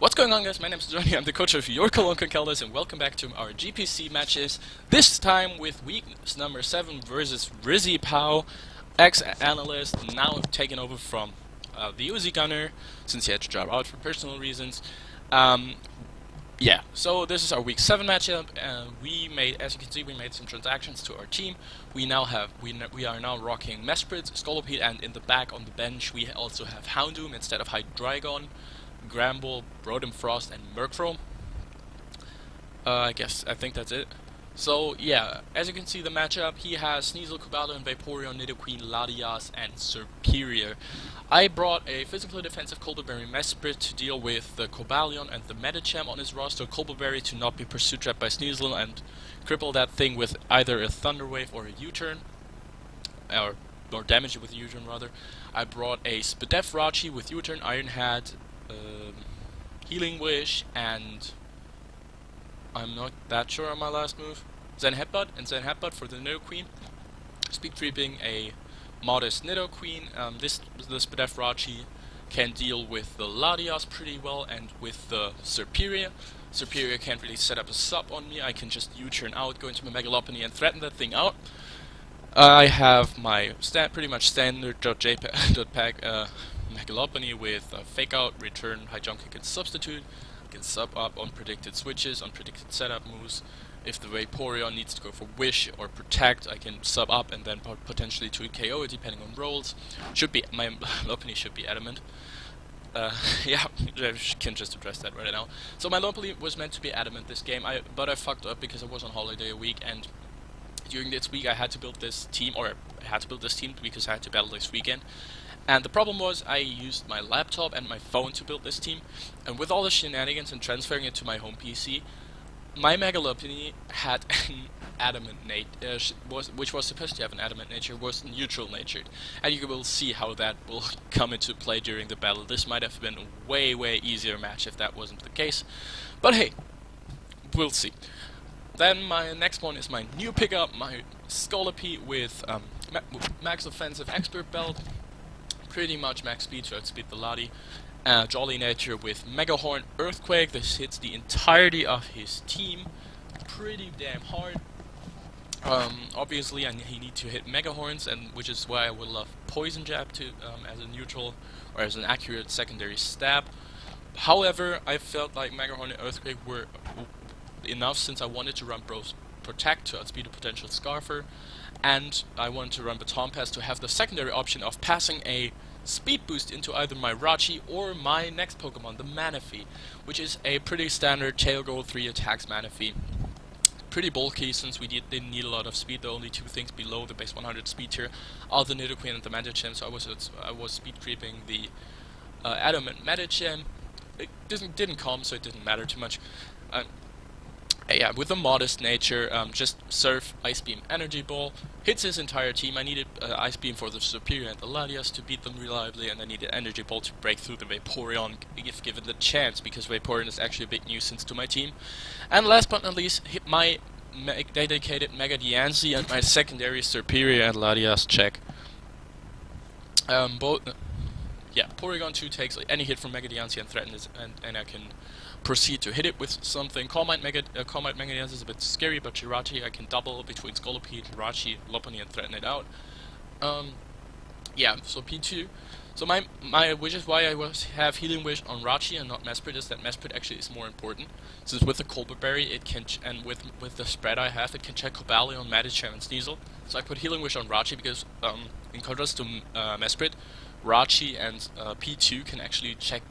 What's going on, guys? My name is Johnny, I'm the coach of your Cologne Conkeldurrs, and welcome back to our GPC matches. This time with week number 7 versus RizzyPow, ex-analyst, now taking over from the Uzi Gunner, since he had to drop out for personal reasons. Yeah, so this is our week 7 matchup. We made, as you can see, we made some transactions to our team. We are now rocking Mesprit, Scolopede, and in the back on the bench we also have Houndoom instead of Hydreigon, Gramble, Brodem Frost, and Murkrow. I think that's it. So yeah, as you can see the matchup, he has Sneasel, Cobalion, Vaporeon, Nidoqueen, Latias, and Serperior. I brought a physical defensive Colbleberry Mesprit to deal with the Cobalion and the Medicham on his roster, Colbleberry to not be pursuit trapped by Sneasel and cripple that thing with either a Thunder Wave or a U-turn, or damage it with a U-turn rather. I brought a Spadef Rachi with U-turn, Iron Hat, Healing Wish, and I'm not that sure on my last move. Zen Headbutt for the Nidoqueen. Speed Creeping a modest Nidoqueen. The Spadef Rachi can deal with the Latias pretty well and with the Serperior. Serperior can't really set up a sub on me. I can just U-turn out, go into my Megalopony and threaten that thing out. I have my pretty much standard .pack Megalopony with Fake Out, Return, High Jump Kick, and Substitute. I can sub up on predicted switches, on predicted setup moves. If the Vaporeon needs to go for Wish or Protect, I can sub up and then potentially to KO it depending on rolls. My Lopunny should be adamant. Yeah, I can just address that right now. So my Lopunny was meant to be adamant this game, but I fucked up because I was on holiday a week, and during this week I had to build this team, because I had to battle this weekend. And the problem was I used my laptop and my phone to build this team, and with all the shenanigans and transferring it to my home PC, my Megalopony had an adamant which was supposed to have an adamant nature, was neutral natured, and you will see how that will come into play during the battle. This might have been a way easier match if that wasn't the case, but hey, we'll see. Then my next one is my new pickup, my Scolopede with max offensive expert belt, pretty much max speed, so outspeed the Lati. Jolly Nature with Mega Horn Earthquake. This hits the entirety of his team pretty damn hard. Obviously he need to hit Mega Horns, and which is why I would love Poison Jab to as a neutral or as an accurate secondary stab. However, I felt like Mega Horn and Earthquake were enough since I wanted to run Bros Protect to outspeed a potential Scarfer, and I wanted to run Baton Pass to have the secondary option of passing a speed boost into either my Rachi or my next Pokemon, the Manaphy, which is a pretty standard Tail Goal 3 attacks Manaphy. Pretty bulky since we didn't need a lot of speed. The only two things below the base 100 speed tier are the Nidoqueen and the Medicham, so I was speed creeping the Adamant Medicham. It didn't come, so it didn't matter too much. Yeah, with a modest nature, just Surf, Ice Beam, Energy Ball, hits his entire team. I needed Ice Beam for the Serperior and the Latias to beat them reliably, and I needed Energy Ball to break through the Vaporeon if given the chance, because Vaporeon is actually a big nuisance to my team. And last but not least, hit my dedicated Mega Diancie and my secondary Serperior and Latias check. Porygon 2 takes any hit from Mega Diancie and threatens, and I can proceed to hit it with something. Calmite Mega Diancie is a bit scary, but Jirachi I can double between Scolopede, Jirachi, Lopunny, and threaten it out. Yeah, so P2. So which is why I have Healing Wish on Rachi and not Mesprit, is that Mesprit actually is more important, since with the Colbleberry it can, and with the spread I have, it can check Cobalion, Medicham, and Sneasel. So I put Healing Wish on Rachi because, in contrast to Mesprit, Rachi and P2 can actually check,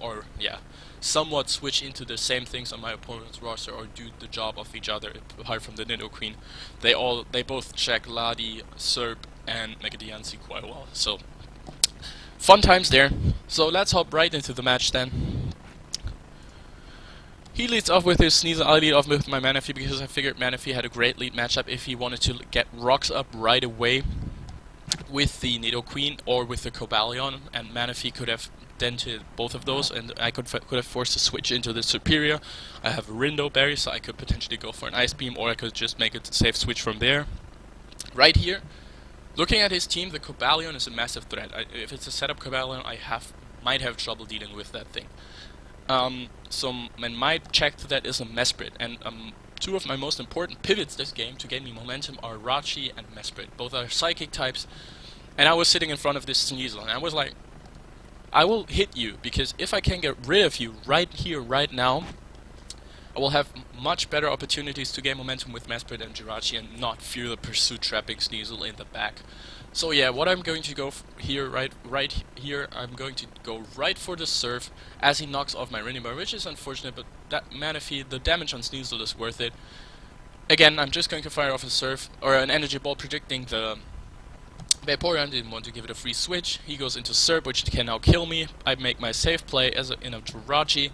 or yeah, somewhat switch into the same things on my opponent's roster or do the job of each other. Apart from the Nidoqueen, they both check Lati, Serp, and Mega Diancie quite well. So fun times there. So let's hop right into the match then. He leads off with his Sneasel. I lead off with my Manaphy because I figured Manaphy had a great lead matchup if he wanted to get rocks up right away with the Nidoqueen or with the Cobalion, and Manaphy could have dented both of those, and I could have forced a switch into the Serperior. I have a Rindo Berry, so I could potentially go for an Ice Beam, or I could just make a safe switch from there. Right here, looking at his team, the Cobalion is a massive threat. If it's a setup Cobalion, I might have trouble dealing with that thing. So my check to that is a Mesprit, and two of my most important pivots this game to gain me momentum are Rachi and Mesprit. Both are psychic types, and I was sitting in front of this Sneasel, and I was like, I will hit you, because if I can get rid of you right here, right now, I will have much better opportunities to gain momentum with Mesprit and Jirachi and not fear the pursuit trapping Sneasel in the back. So yeah, what I'm going to go here, right here, I'm going to go right for the Surf as he knocks off my Rinnebar, which is unfortunate, but that Manaphy, the damage on Sneasel is worth it. Again, I'm just going to fire off a Surf, or an Energy Ball predicting the Vaporeon. Didn't want to give it a free switch. He goes into Surf, which can now kill me. I make my safe play in a Jirachi,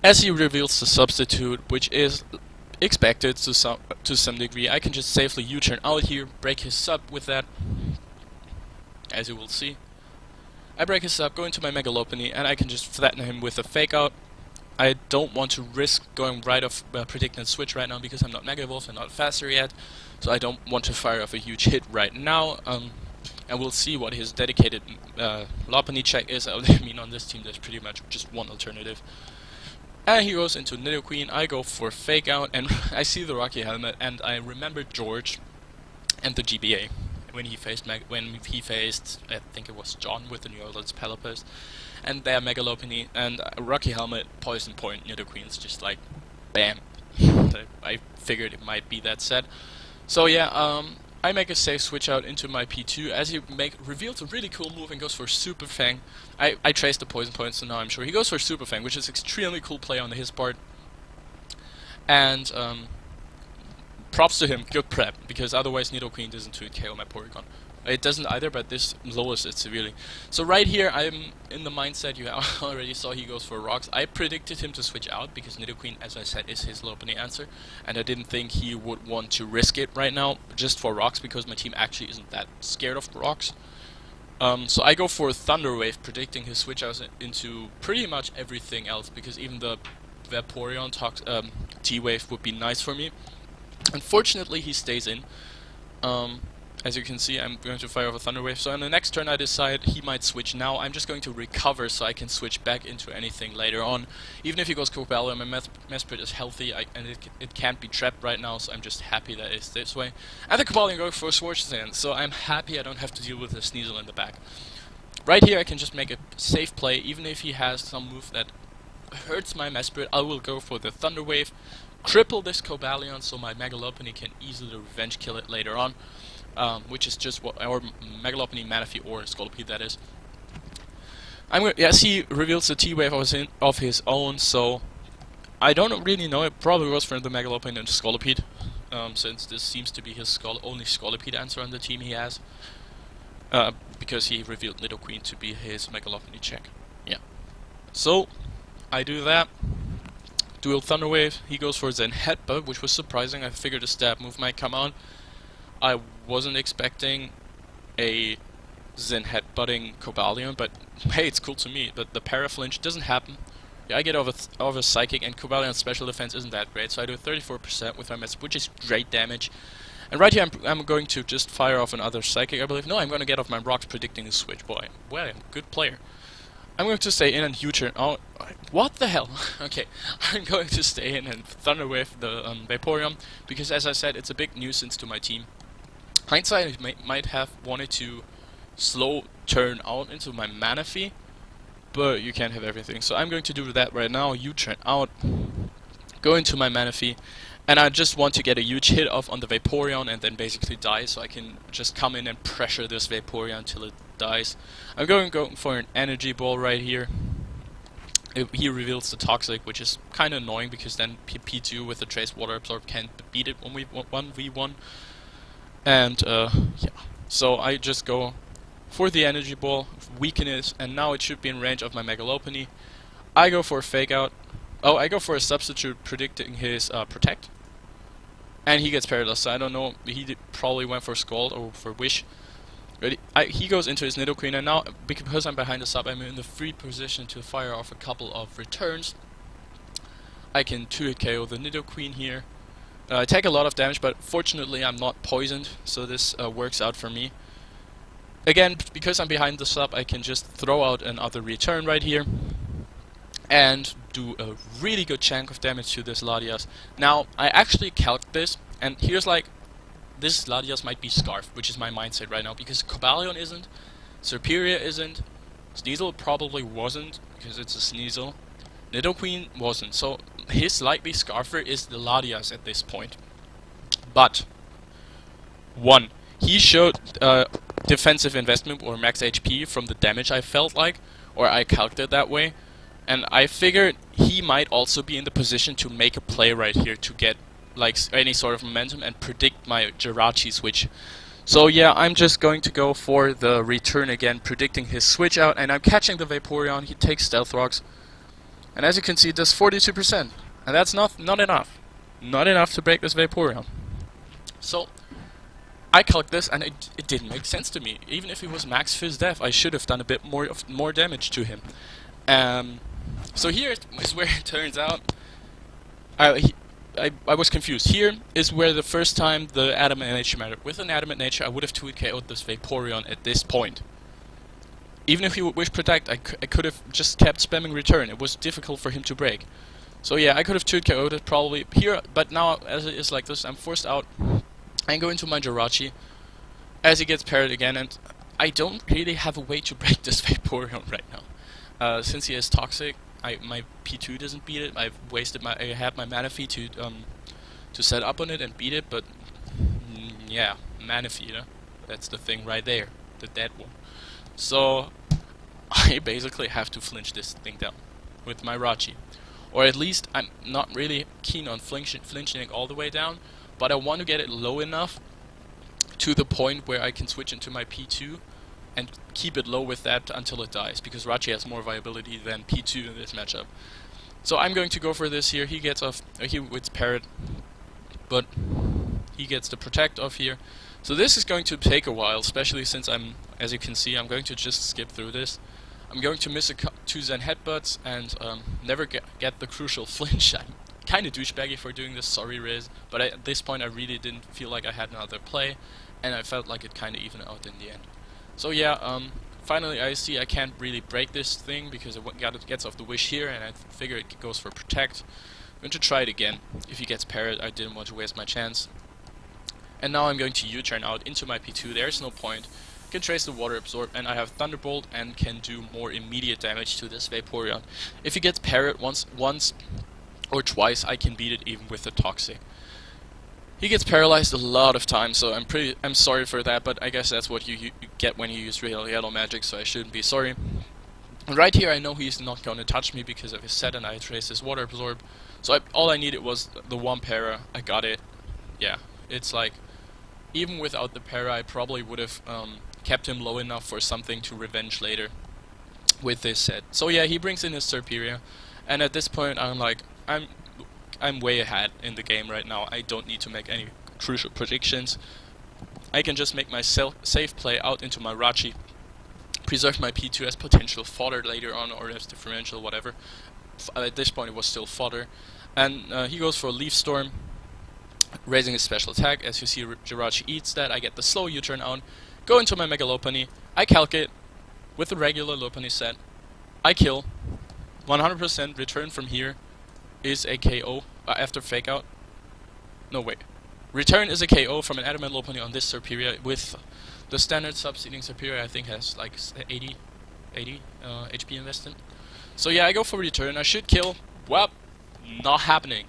as he reveals the substitute, which is expected to some degree. I can just safely U-turn out here, break his sub with that, as you will see. I break his sub, go into my Mega Lopunny, and I can just flatten him with a Fake Out. I don't want to risk going right off predicting switch right now because I'm not Mega Evolved and not faster yet, so I don't want to fire off a huge hit right now. And we'll see what his dedicated Lopunny check is. I mean, on this team there's pretty much just one alternative. And he goes into Nidoqueen. I go for Fake Out, and I see the Rocky Helmet, and I remember George and the GBA when he faced I think it was John with the New Orleans Pelipper, and their Mega Lopunny, and Rocky Helmet, Poison Point, Nidoqueen's just like bam. I figured it might be that set. So yeah, I make a safe switch out into my P2 as he reveals a really cool move and goes for Super Fang. I traced the Poison Point, so now I'm sure he goes for Super Fang, which is extremely cool play on his part. And props to him, good prep, because otherwise Nidoqueen doesn't 2KO my Porygon. It doesn't either, but this lowers it severely. So right here, I'm in the mindset, you already saw he goes for Rocks. I predicted him to switch out, because Nidoqueen, as I said, is his Lopunny answer, and I didn't think he would want to risk it right now, just for Rocks, because my team actually isn't that scared of Rocks. So I go for Thunder Wave, predicting his switch out into pretty much everything else, because even the Vaporeon T-Wave would be nice for me. Unfortunately, he stays in. As you can see, I'm going to fire off a Thunder Wave, so on the next turn I decide he might switch now. I'm just going to recover so I can switch back into anything later on. Even if he goes Cobalion, my Mesprit is healthy, and it can't be trapped right now, so I'm just happy that it's this way. And the Cobalion goes for Swordsdance, so I'm happy I don't have to deal with the Sneasel in the back. Right here I can just make a safe play, even if he has some move that hurts my Mesprit. I will go for the Thunder Wave, cripple this Cobalion so my Mega Lopunny can easily revenge kill it later on. Which is just what our Mega Lopunny, Manaphy, or Scolipede that is. Yes, he reveals the T-Wave of his own, so I don't really know. It probably was from the Mega Lopunny and Scolipede, since this seems to be his only Scolipede answer on the team he has, because he revealed Nidoqueen to be his Mega Lopunny check. Yeah. So I do that. Dual Thunder Wave. He goes for Zen Headbutt, which was surprising. I figured a stab move might come out. I wasn't expecting a Zen headbutting Cobalion, but hey, it's cool to me. But the Paraflinch doesn't happen. Yeah, I get over Psychic, and Cobalion's special defense isn't that great, so I do 34% with my Mesprit, which is great damage. And right here, I'm going to just fire off another Psychic, I believe. No, I'm going to get off my Rocks, predicting a switch. Boy, well, I'm a good player. I'm going to stay in and U-turn out. What the hell? Okay, I'm going to stay in and Thunder Wave the Vaporeon, because as I said, it's a big nuisance to my team. Hindsight, I might have wanted to slow turn out into my Manaphy, but you can't have everything. So I'm going to do that right now, U-turn out, go into my Manaphy, and I just want to get a huge hit off on the Vaporeon and then basically die, so I can just come in and pressure this Vaporeon until it dies. I'm going for an Energy Ball right here. He reveals the Toxic, which is kind of annoying, because then P2 with the Trace Water Absorb can't beat it when we 1v1. And yeah, so I just go for the Energy Ball, weaken it, and now it should be in range of my Mega Lopunny. I go for a Fake Out. Oh, I go for a substitute predicting his Protect. And he gets paralyzed, so I don't know, he probably went for Scald or for Wish. He goes into his Nidoqueen, and now, because I'm behind the sub, I'm in the free position to fire off a couple of returns. I can 2-hit KO the Nidoqueen here. I take a lot of damage, but fortunately I'm not poisoned, so this works out for me. Again, because I'm behind the sub, I can just throw out another return right here. and do a really good chunk of damage to this Latias. Now, I actually calced this, and here's like, this Latias might be Scarf, which is my mindset right now, because Cobalion isn't, Serperior isn't, Sneasel probably wasn't, because it's a Sneasel, Nidoqueen wasn't, so his likely Scarfer is the Latias at this point. But, 1. He showed defensive investment or max HP from the damage I felt like, or I calculated that way, and I figured he might also be in the position to make a play right here to get like any sort of momentum and predict my Jirachi switch. So yeah, I'm just going to go for the return again, predicting his switch out, and I'm catching the Vaporeon. He takes Stealth Rocks, and as you can see, it does 42%, and that's not enough. Not enough to break this Vaporeon. So I calculated this, and it didn't make sense to me. Even if he was max Fizz Def, I should have done a bit more damage to him. So here is where it turns out I was confused. Here is where the first time the Adamant Nature mattered. With an Adamant Nature, I would have 2-KO'd this Vaporeon at this point. Even if he would Wish Protect, I could have just kept spamming Return. It was difficult for him to break. So yeah, I could have 2-KO'd it probably here, but now as it is like this, I'm forced out. I go into my Jirachi as he gets parried again, and I don't really have a way to break this Vaporeon right now. Since he is toxic, my P2 doesn't beat it. I had my Manaphy to set up on it and beat it, but yeah, Manaphy, you know, that's the thing right there, the dead one. So I basically have to flinch this thing down with my Rachi, or at least I'm not really keen on flinching it all the way down, but I want to get it low enough to the point where I can switch into my P2 and keep it low with that until it dies, because Rachi has more viability than P2 in this matchup. So I'm going to go for this here. He gets off, it's parried, but he gets the protect off here. So this is going to take a while, especially since as you can see, I'm going to just skip through this. I'm going to miss 2 Zen headbutts and never get the crucial flinch. I'm kind of douchebaggy for doing this, sorry Riz, but at this point I really didn't feel like I had another play, and I felt like it kind of evened out in the end. So yeah, finally I see I can't really break this thing because it gets off the Wish here, and I figure it goes for Protect. I'm going to try it again. If he gets parried, I didn't want to waste my chance. And now I'm going to U-turn out into my P2, there's no point. I can trace the Water Absorb, and I have Thunderbolt and can do more immediate damage to this Vaporeon. If he gets parried once or twice, I can beat it even with the Toxic. He gets paralyzed a lot of times, so I'm sorry for that, but I guess that's what you get when you use real yellow magic, so I shouldn't be sorry. And right here I know he's not going to touch me because of his set, and I traced his Water Absorb. So all I needed was the one para. I got it. Yeah, it's like, even without the para, I probably would have kept him low enough for something to revenge later with this set. So yeah, he brings in his Serperior, and at this point I'm like, I'm way ahead in the game right now. I don't need to make any crucial predictions. I can just make my safe play out into my Rachi, preserve my P2 as potential fodder later on, or as differential, whatever. At this point it was still fodder. And he goes for a Leaf Storm, raising his special attack. As you see, Jirachi eats that. I get the slow U-turn out, go into my Mega Lopunny, I calculate with the regular Lopunny set, I kill, 100% return from here is a KO after Fake Out. No, wait. Return is a KO from an Adamant Lopunny on this Serperior. With the standard Subseeding Serperior, I think has like 80 HP invested. So yeah, I go for return. I should kill. Well, not happening.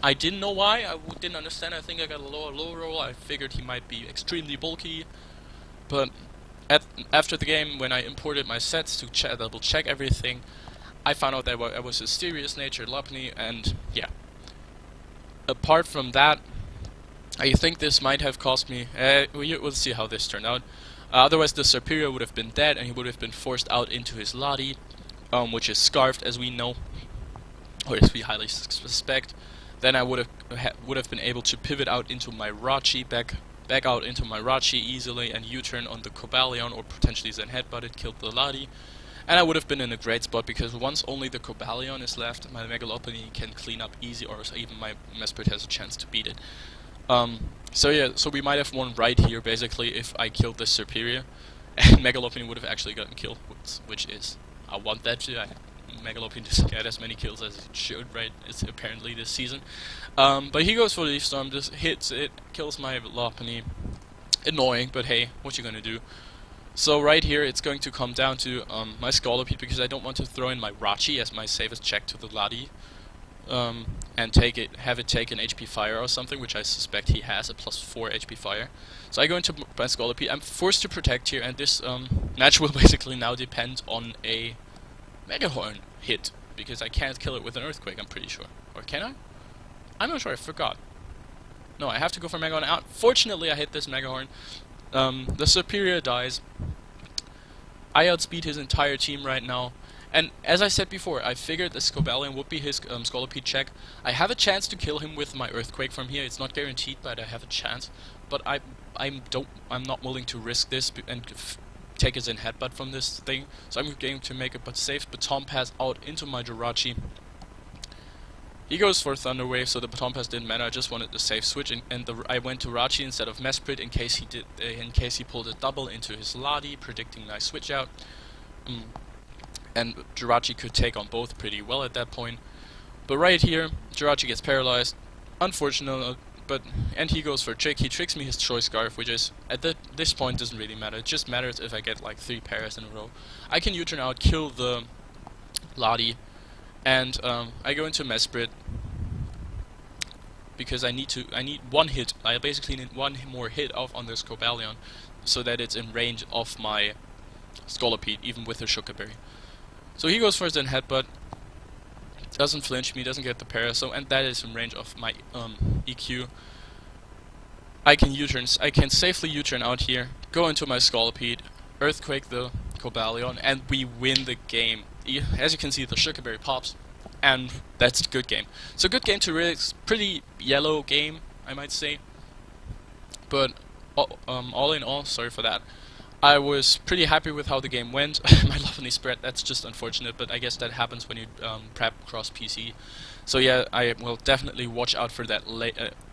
I didn't know why. I didn't understand. I think I got a low roll. I figured he might be extremely bulky. But after the game, when I imported my sets to double check everything, I found out that I was a serious natured Lopunny, and yeah. Apart from that, I think this might have cost me. We'll see how this turned out. Otherwise, the Serperior would have been dead, and he would have been forced out into his Lati, which is Scarfed, as we know, or as we highly suspect. Then I would have been able to pivot out into my Rachi, back out into my Rachi easily, and U-turn on the Cobalion, or potentially Zen Headbutt. It killed the Lati. And I would have been in a great spot, because once only the Cobalion is left, my Mega Lopunny can clean up easy, or even my Mesprit has a chance to beat it. So yeah, so we might have won right here, basically, if I killed this Serperior, and Mega Lopunny would have actually gotten killed, which is, I want that to, Megalopin doesn't get as many kills as it should, right? It's apparently this season. But he goes for Leaf Storm, just hits it, kills my Lopunny. Annoying, but hey, what you gonna do? So right here, it's going to come down to my Scolipede, because I don't want to throw in my Rachi as my safest check to the Ladi, and have it take an HP Fire or something, which I suspect he has, a +4 HP Fire. So I go into my Scolipede. I'm forced to protect here, and this match will basically now depend on a Mega Horn hit, because I can't kill it with an Earthquake, I'm pretty sure. Or can I? I'm not sure, I forgot. No, I have to go for Mega Horn out. Fortunately, I hit this Mega Horn. The Superior dies. I outspeed his entire team right now. And as I said before, I figured the Scobalion would be his Scolipede check. I have a chance to kill him with my Earthquake from here. It's not guaranteed, but I have a chance. But I'm not willing to risk this and take his in headbutt from this thing. So I'm going to make a safe Baton Pass out into my Jirachi. He goes for Thunder Wave, so the Baton Pass didn't matter. I just wanted the safe switch, and I went to Rachi instead of Mesprit in case he pulled a double into his Ladi, predicting nice switch out. And Jirachi could take on both pretty well at that point. But right here, Jirachi gets paralyzed. Unfortunate, and he goes for Trick. He tricks me his Choice Scarf, which is, at this point, doesn't really matter. It just matters if I get like 3 paras in a row. I can U-turn out, kill the Ladi, and I go into Mesprit because I need one hit. I basically need one more hit off on this Cobalion so that it's in range of my Scolipede, even with the Sugar Berry. So he goes for his headbutt, doesn't flinch me, doesn't get the para, and that is in range of my EQ. I can safely U-turn out here, go into my Scolipede, Earthquake the Cobalion, and we win the game. As you can see, the Sugar Berry pops, and that's a good game. So good game to really, pretty yellow game, I might say. But all in all, sorry for that. I was pretty happy with how the game went. My Lopunny spread, that's just unfortunate, but I guess that happens when you prep cross PC. So yeah, I will definitely watch out for that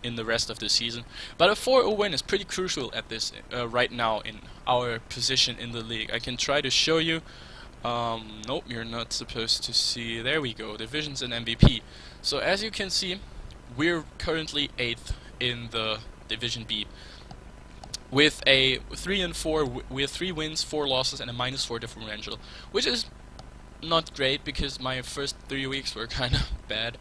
in the rest of the season. But a 4-0 win is pretty crucial at this right now in our position in the league. I can try to show you. Nope, you're not supposed to see. There we go, divisions and MVP. So as you can see, we're currently 8th in the Division B, with a 3-4, with 3 wins, 4 losses, and a -4 differential, which is not great because my first 3 weeks were kind of bad.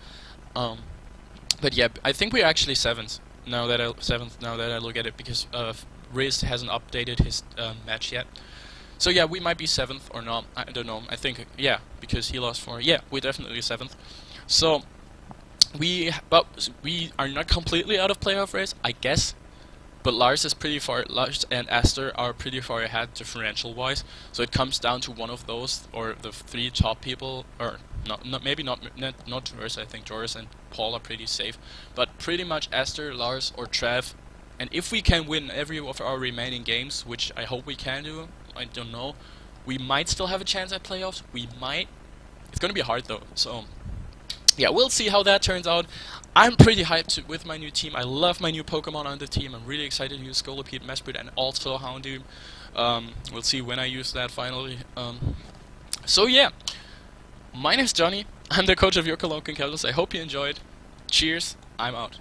But yeah, I think we're actually 7th now that I look at it, because Riz hasn't updated his match yet. So yeah, we might be 7th or not. I don't know. I think yeah, because he lost 4. Yeah, we're definitely 7th. So we are not completely out of playoff race, I guess. But Lars and Aster are pretty far ahead differential-wise, so it comes down to one of those, or the 3 top people, or maybe not Joris. I think Joris and Paul are pretty safe, but pretty much Aster, Lars, or Trev. And if we can win every of our remaining games, which I hope we can do, I don't know, we might still have a chance at playoffs. We might. It's gonna be hard though, so yeah, we'll see how that turns out. I'm pretty hyped with my new team. I love my new Pokemon on the team. I'm really excited to use Scolipede, Mesprit, and also Houndoom. We'll see when I use that finally. So yeah, my name's Johnny. I'm the coach of your Cologne Conkeldurrs. I hope you enjoyed. Cheers. I'm out.